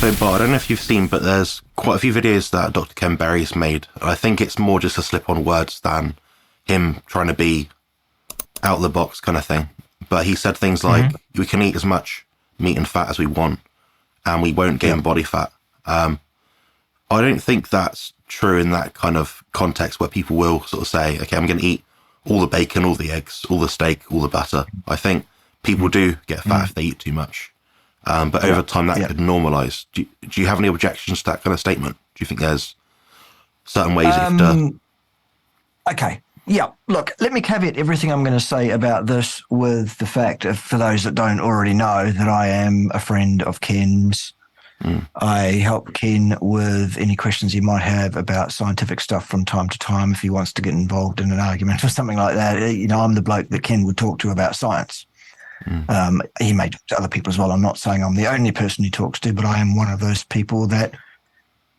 So, Bart, I don't know if you've seen, but there's quite a few videos that Dr. Ken Berry's made. I think it's more just a slip on words than him trying to be out of the box kind of thing. But he said things like, we can eat as much meat and fat as we want, and we won't gain body fat. I don't think that's true in that kind of context where people will sort of say, okay, I'm going to eat all the bacon, all the eggs, all the steak, all the butter. I think people do get fat if they eat too much. But over time that could normalise. Do you have any objections to that kind of statement? Do you think there's certain ways you have to... Okay. Yeah. Look, let me caveat everything I'm going to say about this with the fact, for those that don't already know, that I am a friend of Ken's. I help Ken with any questions he might have about scientific stuff from time to time. If he wants to get involved in an argument or something like that, I'm the bloke that Ken would talk to about science. He may talk to other people as well. I'm not saying I'm the only person he talks to, but I am one of those people that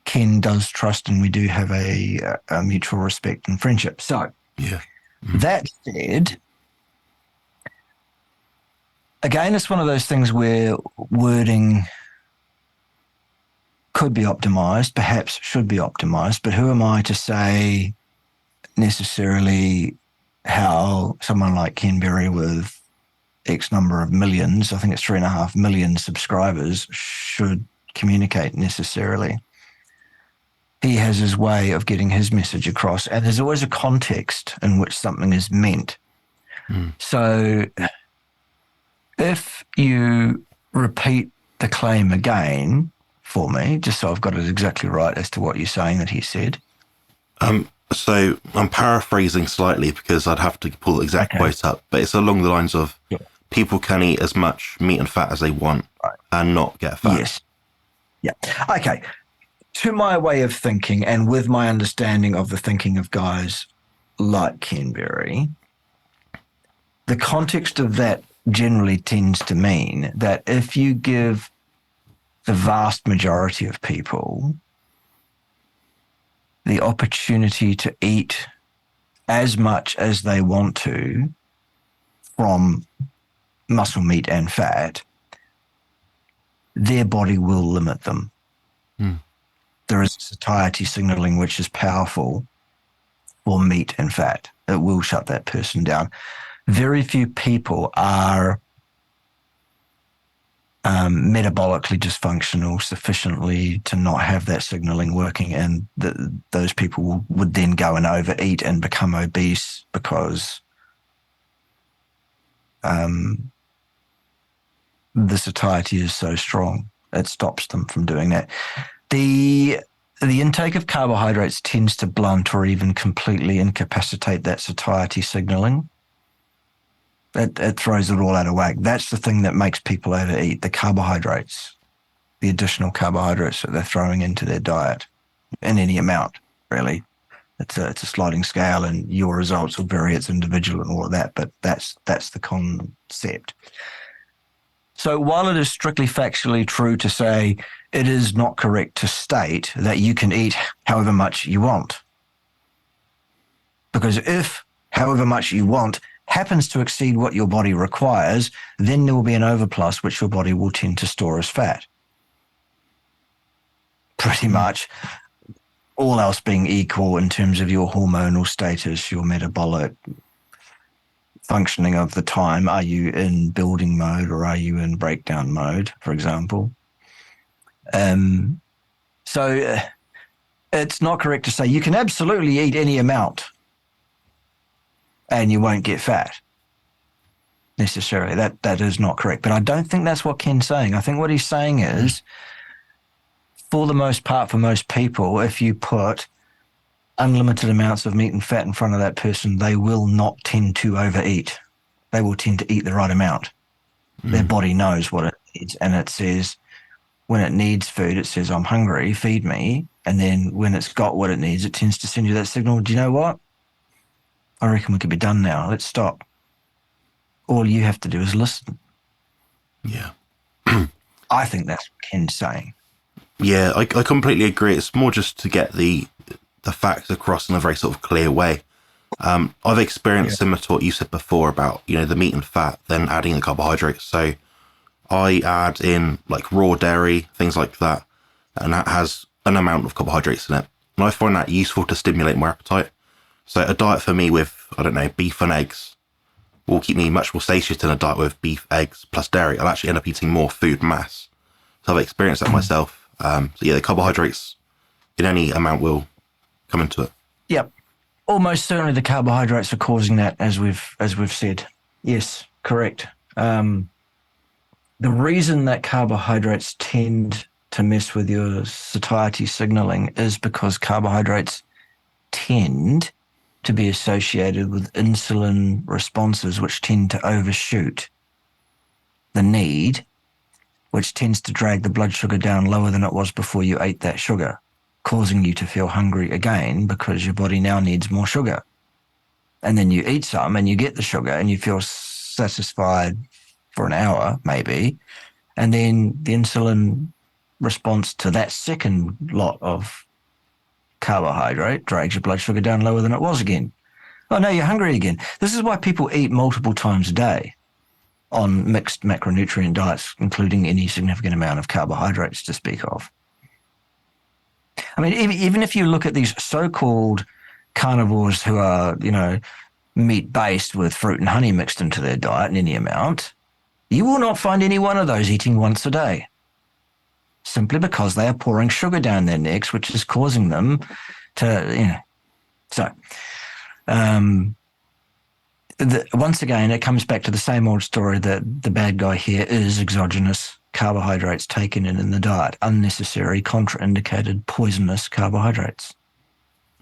Ken does trust, and we do have a mutual respect and friendship. So, that said, again, it's one of those things where wording could be optimized, perhaps should be optimized, but who am I to say necessarily how someone like Ken Berry with X number of millions, I think it's 3.5 million subscribers, should communicate necessarily. He has his way of getting his message across, and there's always a context in which something is meant. So if you repeat the claim again for me, just so I've got it exactly right as to what you're saying that he said. So I'm paraphrasing slightly because I'd have to pull the exact quote up, but it's along the lines of people can eat as much meat and fat as they want and not get fat. Yes. Yeah. Okay. To my way of thinking, and with my understanding of the thinking of guys like Ken Berry, the context of that generally tends to mean that if you give the vast majority of people the opportunity to eat as much as they want to from muscle, meat, and fat, their body will limit them. There is satiety signaling which is powerful for meat and fat. It will shut that person down. Very few people are metabolically dysfunctional sufficiently to not have that signaling working, and those people would then go and overeat and become obese because the satiety is so strong. It stops them from doing that. The intake of carbohydrates tends to blunt or even completely incapacitate that satiety signaling. It throws it all out of whack. That's the thing that makes people overeat, the carbohydrates, the additional carbohydrates that they're throwing into their diet in any amount, really. It's a sliding scale, and your results will vary. It's individual and all of that, but that's the concept. So while it is strictly factually true to say it is not correct to state that you can eat however much you want, because if however much you want happens to exceed what your body requires, then there will be an overplus which your body will tend to store as fat. Pretty much, all else being equal in terms of your hormonal status, your metabolic functioning of the time. Are you in building mode or are you in breakdown mode, for example? So it's not correct to say you can absolutely eat any amount and you won't get fat necessarily. That is not correct. But I don't think that's what Ken's saying. I think what he's saying is, for the most part, for most people, if you put unlimited amounts of meat and fat in front of that person, they will not tend to overeat. They will tend to eat the right amount. Their body knows what it needs, and it says, when it needs food, it says, I'm hungry, feed me. And then when it's got what it needs, it tends to send you that signal. Do you know what? I reckon we could be done now. Let's stop. All you have to do is listen. Yeah. I think that's what Ken's saying. Yeah, I completely agree. It's more just to get the facts across in a very sort of clear way. I've experienced similar to what you said before about, the meat and fat, then adding the carbohydrates. So I add in like raw dairy, things like that. and that has an amount of carbohydrates in it. And I find that useful to stimulate my appetite. So a diet for me with, I don't know, beef and eggs will keep me much more satiated than a diet with beef, eggs, plus dairy. I'll actually end up eating more food mass. So I've experienced that myself. So yeah, the carbohydrates in any amount will come into it. Yep. Almost certainly the carbohydrates are causing that, as we've said. Yes, correct. The reason that carbohydrates tend to mess with your satiety signaling is because carbohydrates tend to be associated with insulin responses, which tend to overshoot the need, which tends to drag the blood sugar down lower than it was before you ate that sugar, causing you to feel hungry again because your body now needs more sugar. And then you eat some and you get the sugar and you feel satisfied for an hour, maybe. And then the insulin response to that second lot of carbohydrate drags your blood sugar down lower than it was again. Oh, no, you're hungry again. This is why people eat multiple times a day on mixed macronutrient diets, including any significant amount of carbohydrates to speak of. I mean, even if you look at these so-called carnivores who are, meat-based with fruit and honey mixed into their diet in any amount, you will not find any one of those eating once a day, simply because they are pouring sugar down their necks, which is causing them to, So, once again, it comes back to the same old story that the bad guy here is exogenous carbohydrates taken in the diet, unnecessary, contraindicated, poisonous carbohydrates.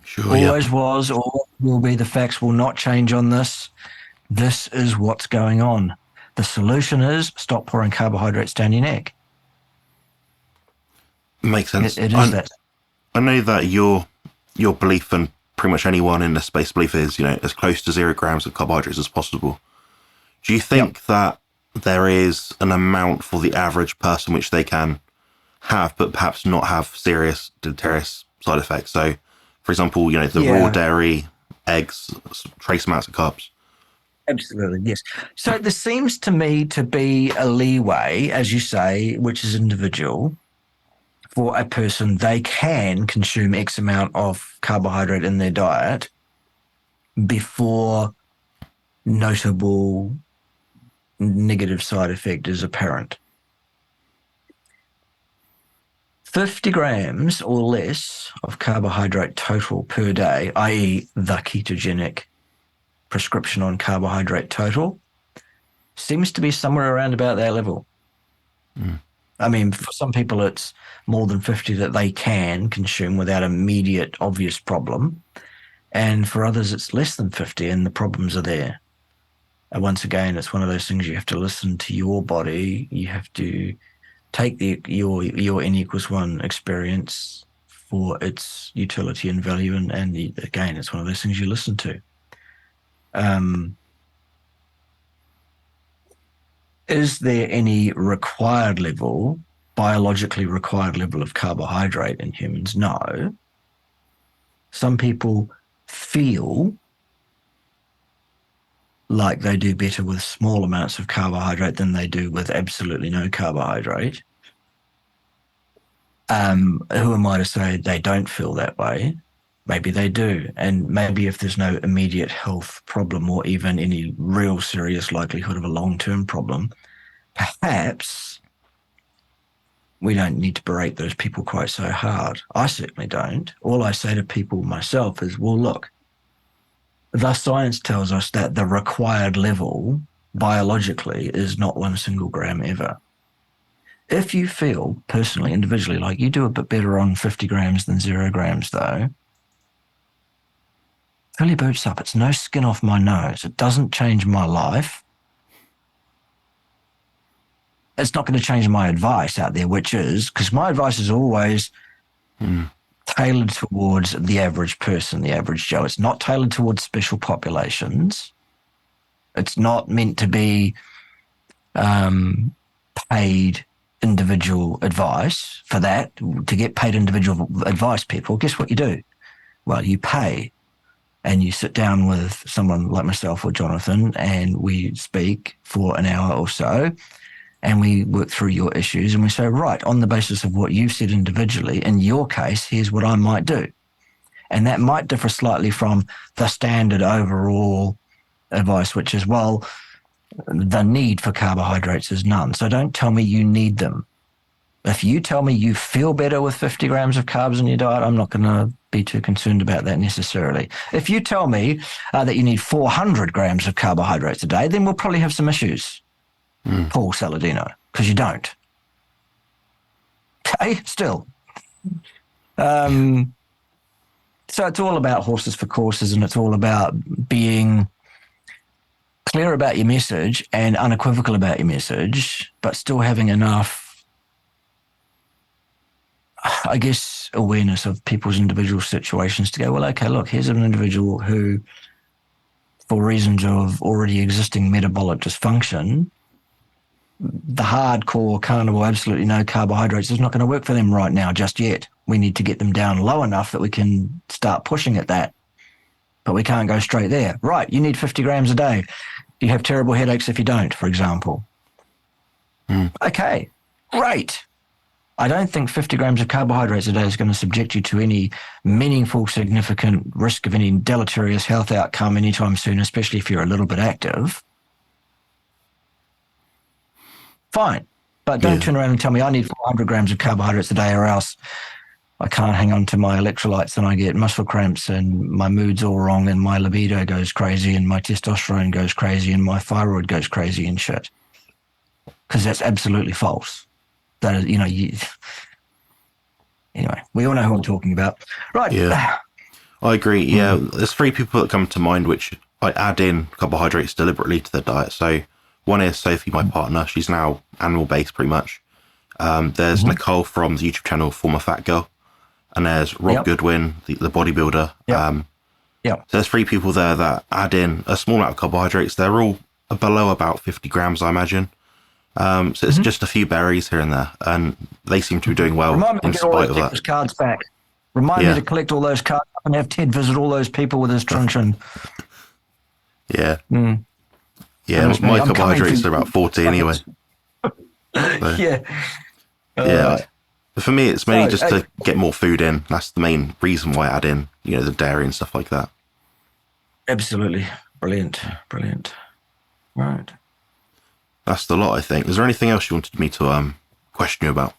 Sure, Always was, always will be. The facts will not change on this. This is what's going on. The solution is stop pouring carbohydrates down your neck. Makes sense. It is that. I know that your belief, and pretty much anyone in this space belief, is as close to 0 grams of carbohydrates as possible. Do you think that there is an amount for the average person which they can have, but perhaps not have serious deleterious side effects? So, for example, the raw dairy, eggs, trace amounts of carbs. Absolutely, yes. So there seems to me to be a leeway, as you say, which is individual. For a person, they can consume X amount of carbohydrate in their diet before notable negative side effect is apparent. 50 grams or less of carbohydrate total per day, i.e. the ketogenic prescription on carbohydrate total, seems to be somewhere around about that level. I mean, for some people, it's more than 50 that they can consume without immediate obvious problem. And for others, it's less than 50 and the problems are there. And once again, it's one of those things you have to listen to your body. You have to take your N=1 experience for its utility and value. And again, it's one of those things you listen to. Is there any required level, biologically required level of carbohydrate in humans? No. Some people feel like they do better with small amounts of carbohydrate than they do with absolutely no carbohydrate. Who am I to say they don't feel that way? Maybe they do. And maybe if there's no immediate health problem or even any real serious likelihood of a long-term problem, perhaps we don't need to berate those people quite so hard. I certainly don't. All I say to people myself is, well, look, the science tells us that the required level biologically is not 1 single gram ever. If you feel personally, individually, like you do a bit better on 50 grams than 0 grams, though, fill your boots up. It's no skin off my nose. It doesn't change my life. It's not going to change my advice out there, which is, because my advice is always tailored towards the average person, the average Joe. It's not tailored towards special populations. It's not meant to be paid individual advice. For that, to get paid individual advice, people, guess what you do? Well, you pay and you sit down with someone like myself or Jonathan and we speak for an hour or so and we work through your issues and we say, right, on the basis of what you've said individually, in your case, here's what I might do. And that might differ slightly from the standard overall advice, which is, well, the need for carbohydrates is none. So don't tell me you need them. If you tell me you feel better with 50 grams of carbs in your diet, I'm not going to be too concerned about that necessarily. If you tell me that you need 400 grams of carbohydrates a day, then we'll probably have some issues, Paul Saladino, because you don't. Okay, still. So it's all about horses for courses, and it's all about being clear about your message and unequivocal about your message, but still having enough, I guess, awareness of people's individual situations to go, well, okay, look, here's an individual who, for reasons of already existing metabolic dysfunction, the hardcore carnivore, absolutely no carbohydrates is not going to work for them right now just yet. We need to get them down low enough that we can start pushing at that. But we can't go straight there. Right, you need 50 grams a day. You have terrible headaches if you don't, for example. Okay, great. I don't think 50 grams of carbohydrates a day is going to subject you to any meaningful, significant risk of any deleterious health outcome anytime soon, especially if you're a little bit active. Fine. But don't turn around and tell me I need 400 grams of carbohydrates a day or else I can't hang on to my electrolytes and I get muscle cramps and my mood's all wrong and my libido goes crazy and my testosterone goes crazy and my thyroid goes crazy and shit. Because that's absolutely false. That is, anyway, we all know who I'm talking about. Right. Yeah, I agree. Yeah, there's three people that come to mind which I add in carbohydrates deliberately to their diet. So one is Sophie, my partner. She's now animal-based pretty much. There's Nicole from the YouTube channel Former Fat Girl. And there's Rob Goodwin, the bodybuilder. So there's three people there that add in a small amount of carbohydrates. They're all below about 50 grams, I imagine. So it's just a few berries here and there, and they seem to be doing well in spite of that. Those cards back. Remind me to collect all those cards and have Ted visit all those people with his truncheon. Yeah. Yeah, my carbohydrates are about 40 anyway. So. Yeah. For me, it's mainly just to get more food in. That's the main reason why I add in, the dairy and stuff like that. Absolutely. Brilliant. Right. That's the lot, I think. Is there anything else you wanted me to question you about?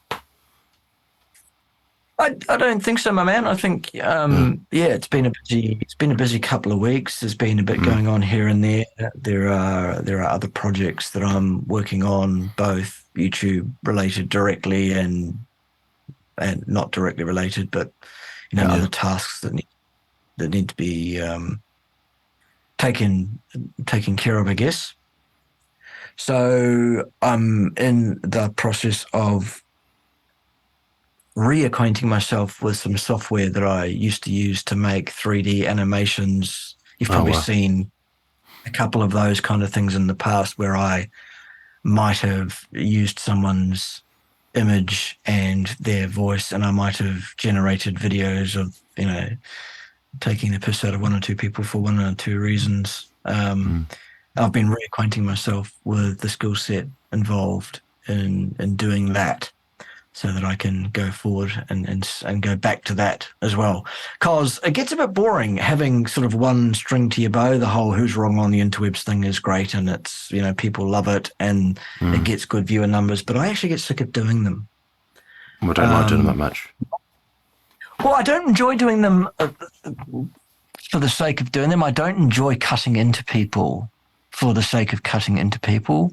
I don't think so, my man. I think it's been a busy couple of weeks. There's been a bit going on here and there. There are other projects that I'm working on, both YouTube related directly and not directly related, but other tasks that need to be taken care of, I guess. So I'm in the process of reacquainting myself with some software that I used to use to make 3D animations. You've probably seen a couple of those kind of things in the past where I might have used someone's image and their voice, and I might have generated videos of, taking the piss out of one or two people for one or two reasons. I've been reacquainting myself with the skill set involved in doing that, so that I can go forward and go back to that as well. Because it gets a bit boring having sort of one string to your bow. The whole who's wrong on the interwebs thing is great, and it's, people love it and it gets good viewer numbers, but I actually get sick of doing them. I don't like doing them that much. Well, I don't enjoy doing them for the sake of doing them. I don't enjoy cutting into people for the sake of cutting into people.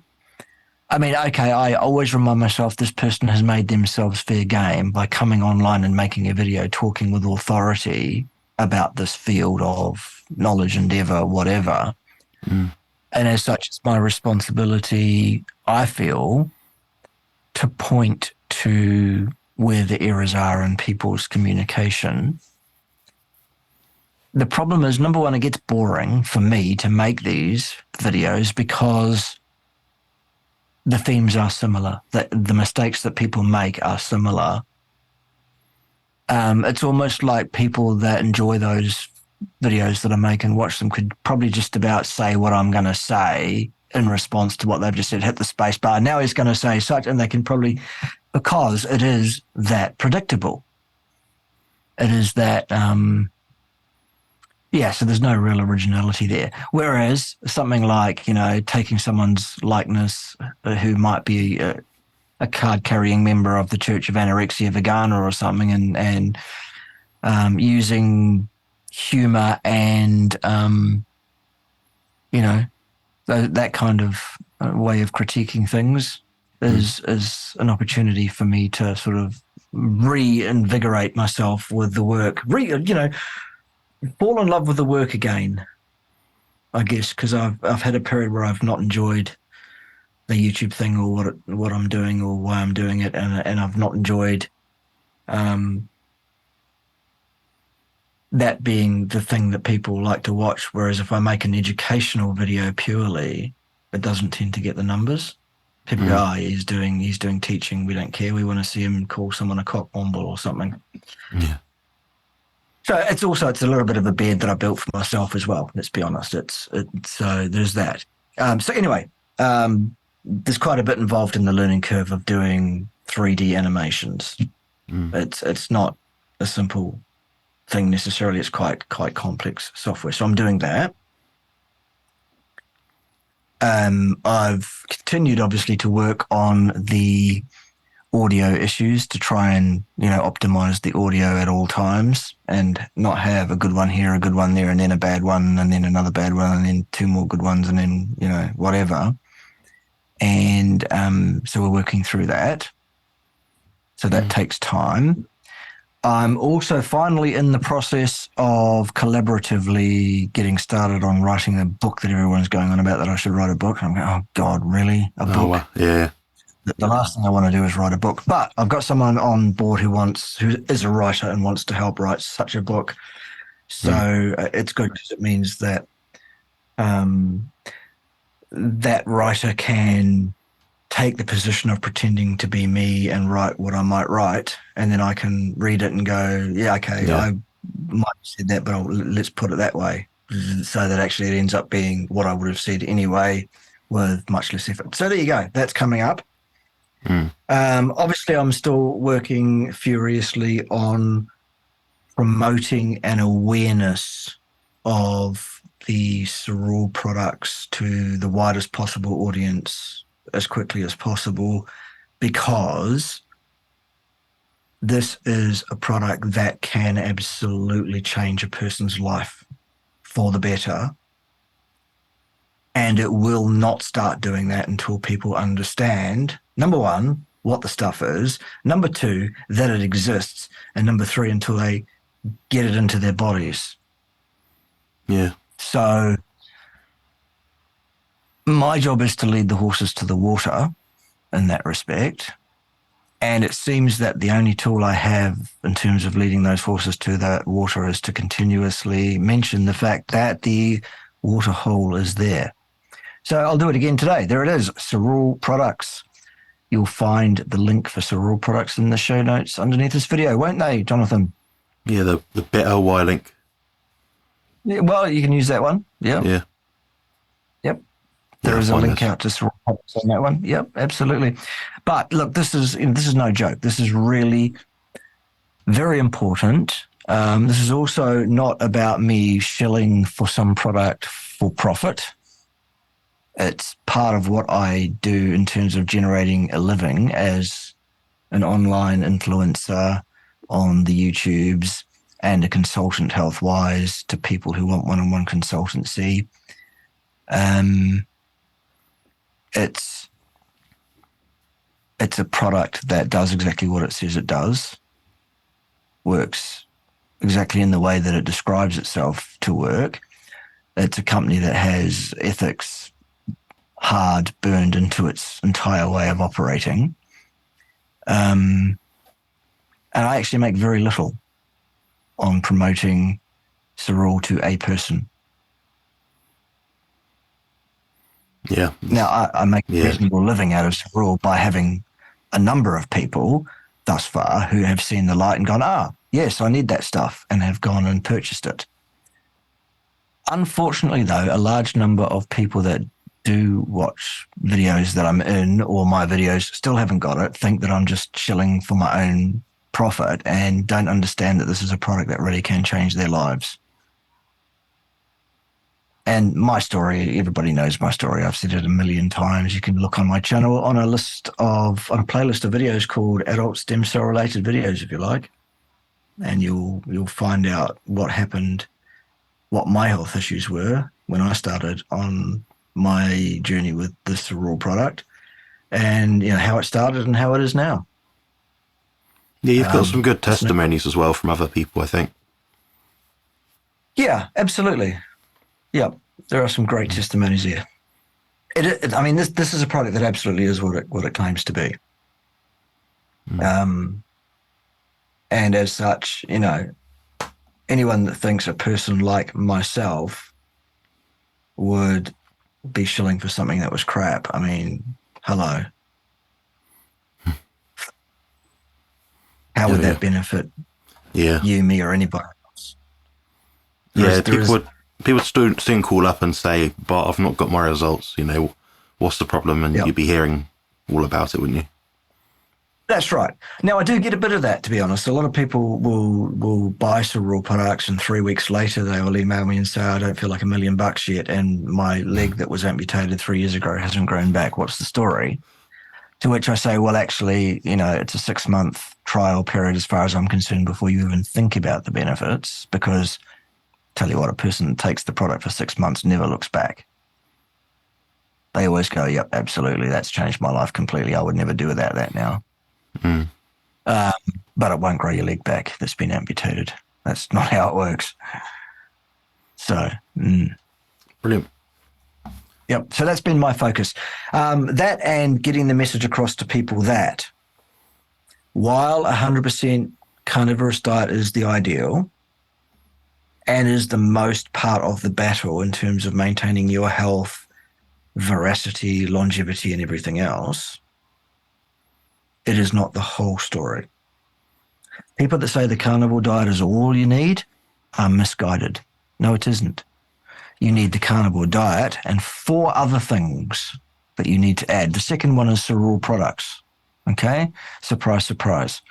I mean, okay, I always remind myself this person has made themselves fair game by coming online and making a video talking with authority about this field of knowledge, endeavor, whatever. And as such, it's my responsibility, I feel, to point to where the errors are in people's communication. The problem is, number one, it gets boring for me to make these videos because the themes are similar, the mistakes that people make are similar. It's almost like people that enjoy those videos that I make and watch them could probably just about say what I'm going to say in response to what they've just said, hit the space bar. Now he's going to say such, and they can probably, because it is that predictable. It is that, so there's no real originality there. Whereas something like, taking someone's likeness who might be a card-carrying member of the Church of Anorexia Vegana or something, and using humor and, that kind of way of critiquing things is an opportunity for me to sort of reinvigorate myself with the work, fall in love with the work again, I guess, because I've had a period where I've not enjoyed the YouTube thing or what I'm doing or why I'm doing it, and I've not enjoyed that being the thing that people like to watch. Whereas if I make an educational video purely, it doesn't tend to get the numbers. People go, oh, he's doing teaching. We don't care. We want to see him call someone a cockbomble or something. Yeah. So it's a little bit of a bed that I built for myself as well. Let's be honest. So there's that. So anyway, there's quite a bit involved in the learning curve of doing 3D animations. It's not a simple thing necessarily. It's quite complex software. So I'm doing that. I've continued obviously to work on the audio issues to try and, optimize the audio at all times and not have a good one here, a good one there, and then a bad one, and then another bad one, and then two more good ones, and then, whatever. And so we're working through that. So that takes time. I'm also finally in the process of collaboratively getting started on writing a book that everyone's going on about, that I should write a book. And I'm going, oh God, really? A book? Wow. Yeah. The last thing I want to do is write a book. But I've got someone on board who is a writer and wants to help write such a book. So it's good because it means that that writer can take the position of pretending to be me and write what I might write, and then I can read it and go, yeah, okay, I might have said that, but let's put it that way, so that actually it ends up being what I would have said anyway with much less effort. So there you go. That's coming up. Obviously, I'm still working furiously on promoting an awareness of the Cerule products to the widest possible audience as quickly as possible, because this is a product that can absolutely change a person's life for the better. And it will not start doing that until people understand, number one, what the stuff is, number two, that it exists, and number three, until they get it into their bodies. Yeah. So my job is to lead the horses to the water in that respect. And it seems that the only tool I have in terms of leading those horses to the water is to continuously mention the fact that the water hole is there. So I'll do it again today. There it is, Cerule products. You'll find the link for Cerule products in the show notes underneath this video, won't they, Jonathan? Yeah, the bit.ly link. Yeah, well, you can use that one. Yeah. Yeah. Yep. There is a link out to Cerule products on that one. Yep, absolutely. But look, this is no joke. This is really very important. This is also not about me shilling for some product for profit. It's part of what I do in terms of generating a living as an online influencer on the YouTubes and a consultant health-wise to people who want one-on-one consultancy. It's a product that does exactly what it says it does, works exactly in the way that it describes itself to work. It's a company that has ethics hard burned into its entire way of operating. And I actually make very little on promoting Cerule to a person. Yeah. Now, I make a reasonable living out of Cerule by having a number of people thus far who have seen the light and gone, yes, I need that stuff, and have gone and purchased it. Unfortunately, though, a large number of people that do watch videos that I'm in, or my videos still haven't got it, think that I'm just shilling for my own profit and don't understand that this is a product that really can change their lives. And my story, everybody knows my story. I've said it a million times. You can look on my channel on a playlist of videos called Adult Stem Cell Related Videos, if you like, and you'll find out what happened, what my health issues were when I started on my journey with this raw product, and how it started and how it is now. Yeah, you've got some good testimonies as well from other people, I think. Yeah, absolutely. Yeah, there are some great testimonies here. I mean, this is a product that absolutely is what it claims to be. And as such, anyone that thinks a person like myself would be shilling for something that was crap, I mean, hello. How would that benefit you, me, or anybody else? People would soon call up and say, "But I've not got my results. What's the problem?" And you'd be hearing all about it, wouldn't you? That's right. Now, I do get a bit of that, to be honest. A lot of people will buy some raw products, and 3 weeks later they will email me and say, "I don't feel like $1 million yet, and my leg that was amputated 3 years ago hasn't grown back. What's the story?" To which I say, well, actually, it's a 6-month trial period as far as I'm concerned before you even think about the benefits, because tell you what, a person that takes the product for 6 months never looks back. They always go, yep, absolutely, that's changed my life completely. I would never do without that now. But it won't grow your leg back that's been amputated. That's not how it works. So, Brilliant. Yep. So that's been my focus. That and getting the message across to people that while 100% carnivorous diet is the ideal and is the most part of the battle in terms of maintaining your health, veracity, longevity, and everything else, it is not the whole story. People that say the carnivore diet is all you need are misguided. No, it isn't. You need the carnivore diet and 4 other things that you need to add. The second one is raw products. Okay? Surprise, surprise.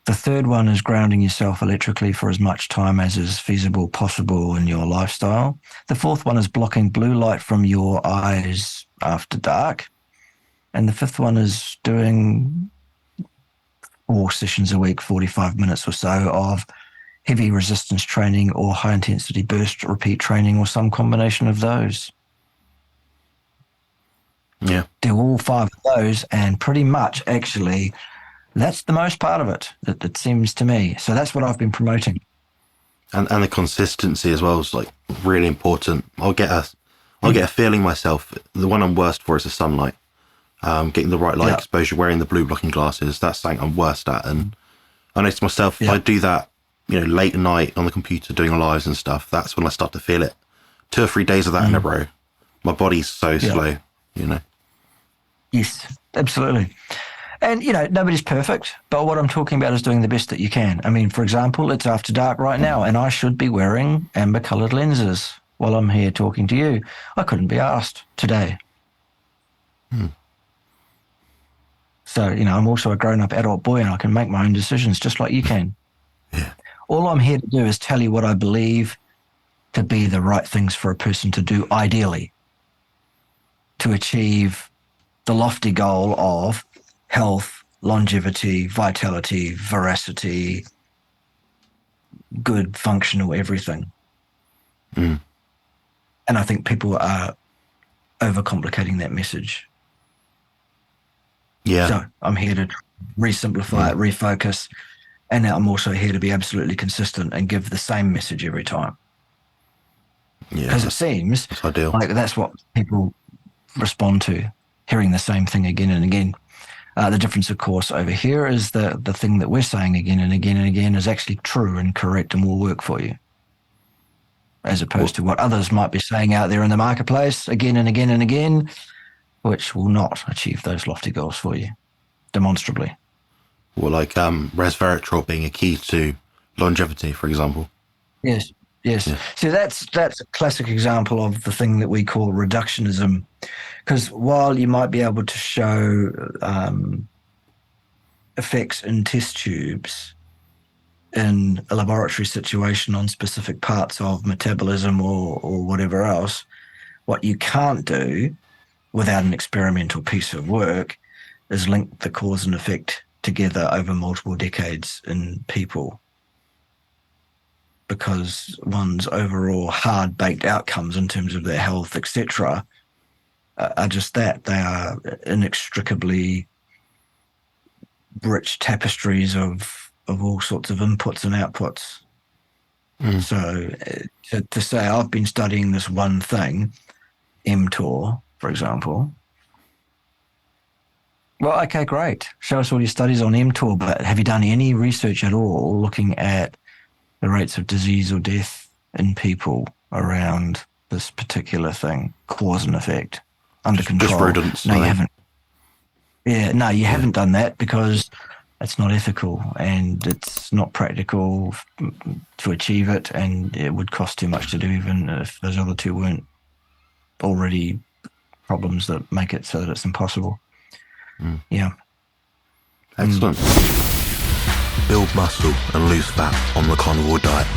The third one is grounding yourself electrically for as much time as is feasible possible in your lifestyle. The fourth one is blocking blue light from your eyes after dark. And the fifth one is doing 4 sessions a week, 45 minutes or so of heavy resistance training or high intensity burst repeat training or some combination of those. Yeah. Do all 5 of those and pretty much actually that's the most part of it, it seems to me. So that's what I've been promoting. And the consistency as well is like really important. I'll get a feeling myself. The one I'm worst for is the sunlight. Getting the right light exposure, wearing the blue blocking glasses, that's something I'm worst at. And I notice myself, if I do that, late at night on the computer doing lives and stuff, that's when I start to feel it. 2 or 3 days of that in a row, my body's so slow, Yes, absolutely. And, nobody's perfect, but what I'm talking about is doing the best that you can. I mean, for example, it's after dark right now, and I should be wearing amber-coloured lenses while I'm here talking to you. I couldn't be asked today. So, I'm also a grown-up adult boy, and I can make my own decisions just like you can. Yeah. All I'm here to do is tell you what I believe to be the right things for a person to do, ideally, to achieve the lofty goal of health, longevity, vitality, veracity, good, functional everything. And I think people are overcomplicating that message. Yeah. So I'm here to re-simplify it, refocus, and I'm also here to be absolutely consistent and give the same message every time. Yeah. Because it seems ideal. like that's what people respond to, hearing the same thing again and again. The difference, of course, over here is the thing that we're saying again and again and again is actually true and correct and will work for you, as opposed to what others might be saying out there in the marketplace again and again and again, which will not achieve those lofty goals for you, demonstrably. Or like resveratrol being a key to longevity, for example. Yes. Yes. Yeah. So that's a classic example of the thing that we call reductionism. Because while you might be able to show effects in test tubes in a laboratory situation on specific parts of metabolism or whatever else, what you can't do without an experimental piece of work is link the cause and effect together over multiple decades in people, because one's overall hard-baked outcomes in terms of their health, etc., are just that. They are inextricably rich tapestries of all sorts of inputs and outputs. So to say I've been studying this one thing, mTOR, for example, well, okay, great. Show us all your studies on mTOR, but have you done any research at all looking at the rates of disease or death in people around this particular thing, cause and effect, under control? Just rodents. No, you haven't. Yeah, no, you haven't done that because it's not ethical and it's not practical to achieve it, and it would cost too much to do, even if those other two weren't already problems that make it so that it's impossible. Yeah. Excellent. Build muscle and lose fat on the carnivore diet.